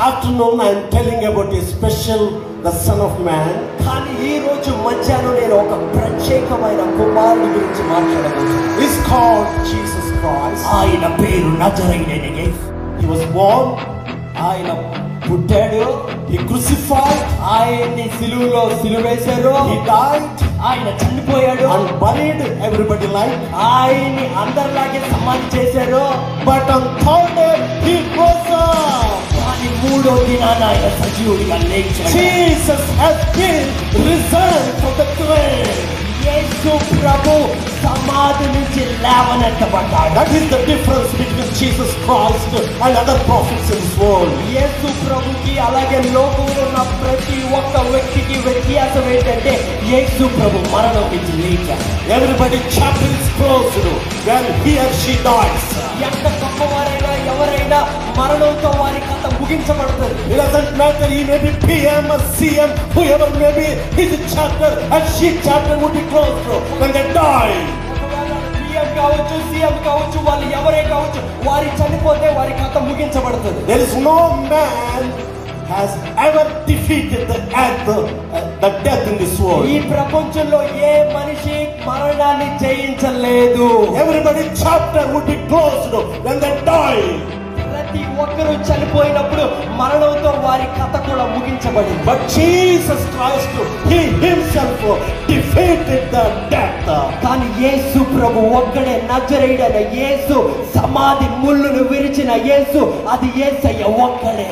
afternoon I am telling about a special, the Son of Man. కానీ ఈ రోజు మధ్యాహ్నం నేను ఒక ప్రత్యేకమైన కుమారుడి గురించి మాట్లాడబోతున్నాను. He's called Jesus Christ. ఆయన పేరు నజరేయుడైన యేసు. He was born. ఆయన పుట్టాడు. He crucified. ఆయన్ని సిలువలో సిలువేశారు. He died. ఆయన చనిపోయాడు. And buried. Everybody like. ఆయన్ని అందరిలాగే సమాధి చేశారు. But on third day he rose up. కానీ మూడో దినాన ఆయన సజీవుడిగా లేచాడు. Jesus has been risen from the grave. యేసు ప్రభు సమాధి నుంచి లేవనెత్తబడ్డాడు. That is the difference between Jesus Christ and other prophets in this world. యేసు ప్రభుకి అలాగే లోకంలో ఉన్న ప్రతి ఒక్క వ్యక్తికి వ్యత్యాసం ఏంటంటే యేసు ప్రభు మరణం నుంచి లేచాడు. Everybody chapter is closed when he or she dies. ఎంత గొప్పవారైనా ఎవరైనా మరణంతో వారి కథ ముగించబడుతుంది. It doesn't matter, he may be PM or CM, whoever may be, his chapter and she chapter would be closed when they die. PM కావచ్చు, CM కావచ్చు, వాళ్ళు ఎవరే కావచ్చు, వారి చనిపోతే వారి కథ ముగించబడుతుంది. There is no man has ever defeated the death in this world. ఈ ప్రపంచంలో ఏ మనిషి మరణాన్ని జయించలేదు. Everybody chapter would be closed when they die. ప్రతి ఒక్కరూ చనిపోయినప్పుడు మరణంతో వారి కథ కూడా ముగించబడింది. But Jesus Christ, he himself defeated the death. కానీ యేసు ప్రభు ఒక్కడే నజరేయుడైన యేసు, సమాధి ముళ్ళును విరిచిన యేసు, అది యేసయ్య ఒక్కడే.